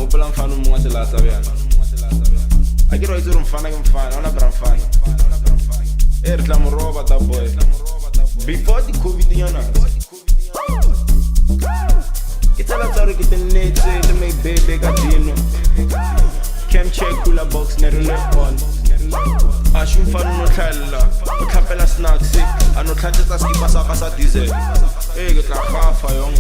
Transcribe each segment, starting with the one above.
Ngopela mfana umunga selasa bjana. A ke re itse re mfana ke mfana, ona bra mfana. Re tla mo roba that boy. Before the COVID yana. Ke tsela tsa re ke tennetse le my baby ka dino. Cam check cooler box ne re le on. A shi mfana no tlhalla, o tlhapela snacks, a no tlhatsetsa skipa sa ka sa diesel. Ke tla gafa yong.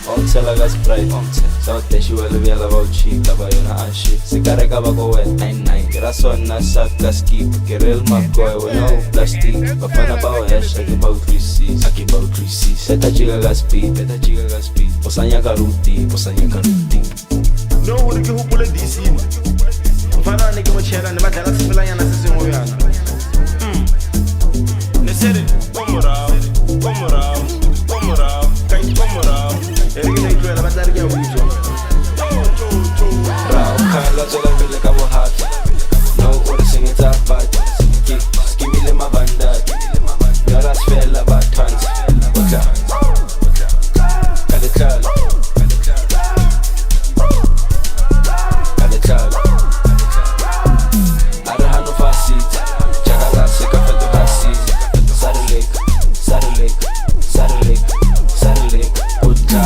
Tshela ka Sprite, sa teshi wa le bjala ba o cheat ba yona a shit. Se ka reka ba go wet 99, ke ra sona sa ka skip, ke real McCoy wena o plastic. Bafana ba o hashtag ba o 3C, aki ba o 3C. Seta chiga ka speed, o sanya ka ruti. No hore ke hopole DC. Mfana ne ke mo tshela ne batla ka sepelanyana se sengwe yana. Ne sere komorao. Erigina la batla ke a butso. Rao khala tsola vile ka bo hat. No ore singitsa bat. Skimile mavanda. Yara sfela batans. Otla. Kale. Arhano fasit. Jagala se ka feto hasit. Saturday. Otla.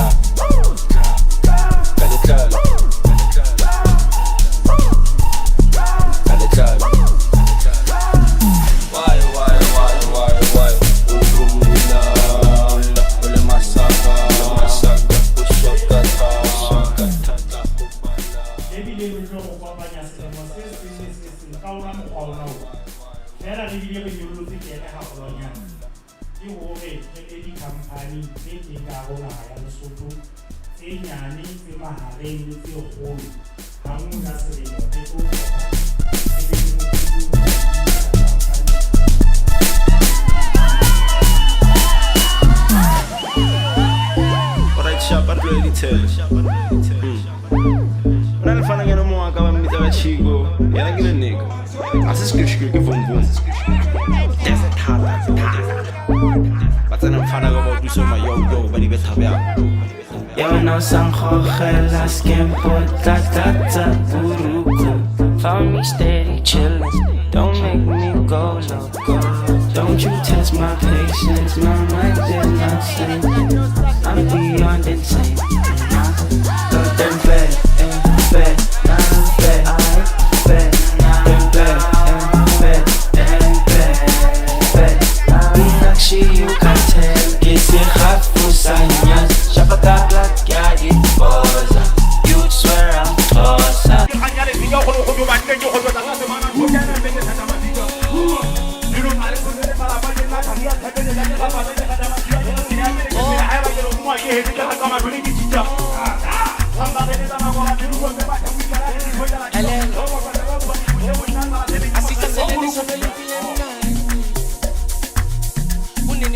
Una le fana ke no mo ka ba mmitsa ka chico. Yana ke le nigga. Ase skip ke vom. That's thala. Batsana mfana ka ba duso ma yo ba di betha bya. Yo no sankhogela skempo tata buruku. Found me steady chillin', don't make me go loco. Don't you test my patience, my mind is not sane. I'm beyond insane. Them bad, you can tell, it's a hot for science. Shapaka black, yeah, it's boza. You swear I'm closer.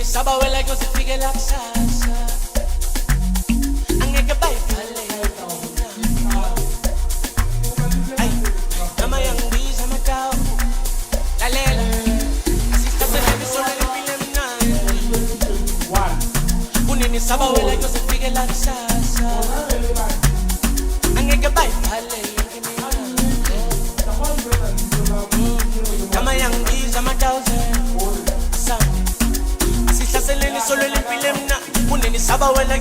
Saba wela yo se fige la salsa. Angeke bayivale. Ay, nama yang biza matao. Lalela. Asista se le solo le pile mna. Unini saba wela yo se fige la salsa. Angeke bayivale. Nama yang biza matao. Solo le pilemna, uneni saba wela.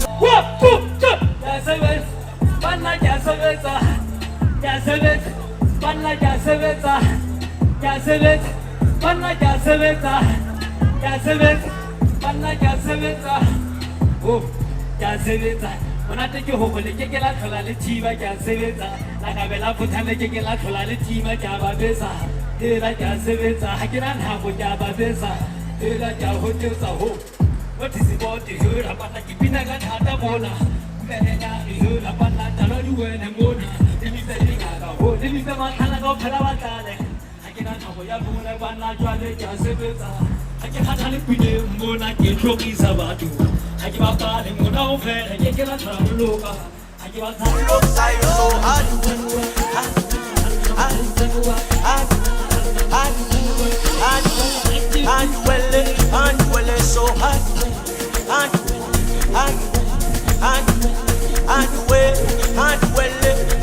Monate ke ho le ke la thola le thiba ke a sebetsa la ka bela phutha le ke la thola le thiba ke a ba besa era ke a sebetsa ha ke rana ha go ja ba besa era ke ho tsetsa ho what is about the hood apana ke pina ka thata bona merena ho la pana talo di wena ngona di se di ga ho di se ma kana go phela ba tale ha ke rana go ya bona bana jwale ke a sebetsa ha ke hana le pine ngona ke tlokisa batho ha ke ba ka le ngona o fela ke la tsholoka ha ke ba tsholoka so hard so hard and well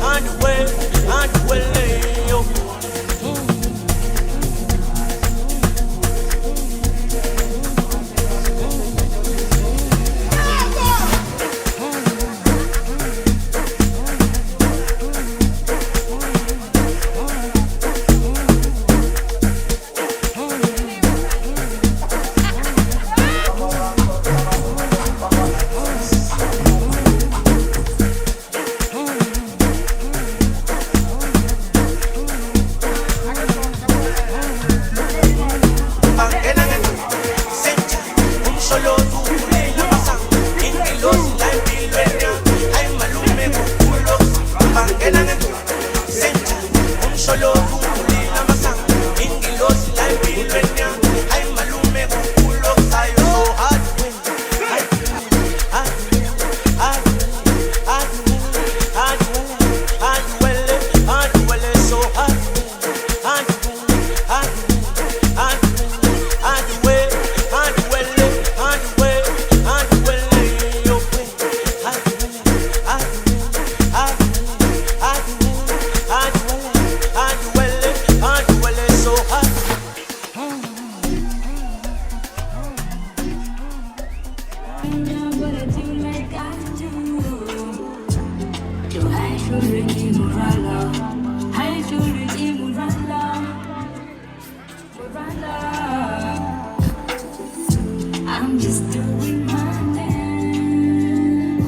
I'm just doing my thing.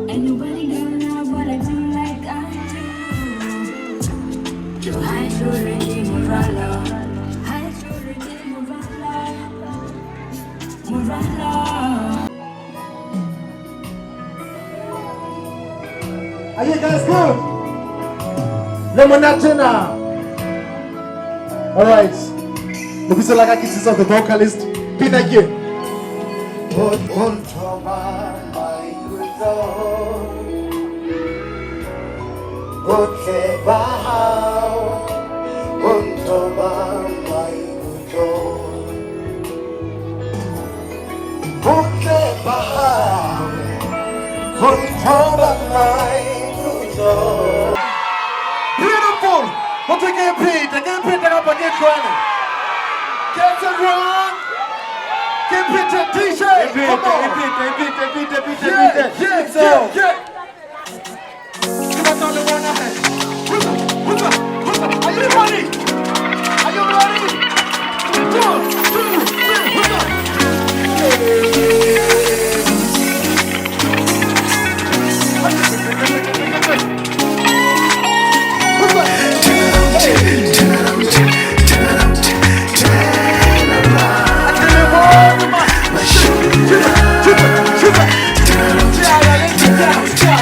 Ain't nobody gonna know what I do like I do. I should redeem Murala. I should redeem Murala. Murala. Are you guys good? Lemonatena. All right. The pistol like kisses of the vocalist. Pina again. Beautiful. What we get paid? They get paid up and get crying. Get it wrong. Get paid the t-shirt. Come on. Yeah. Come on, the one ahead. Are you ready? Are you ready? 1, 2, 3.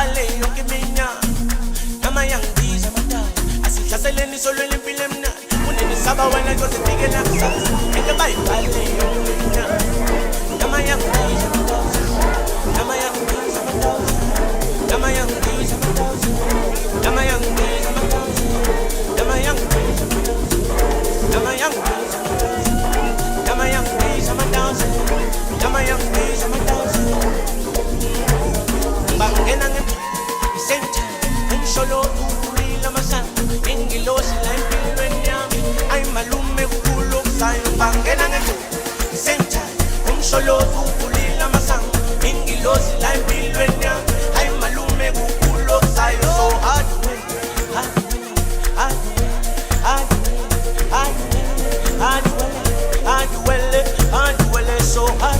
bale yonke iminyaka namayangibiza amadala asihlaseleni solweni impilo emnandi unenisaba wena kozifikela kusasa eke bayibhale yonke iminyaka namayangibiza amadala namayangibiza amadala namayangibiza amadala namayangibiza amadala namayangibiza namayangibiza namayangibiza amadala namayangibiza amadala bangena ngesenta umsholo ukulila masana ingilosi la empilweni yami ayimalume kukulo kusayo bangena ngesenta umsholo ukulila masana ingilosi la empilweni yami ayimalume kukulo kusayo so hard so hard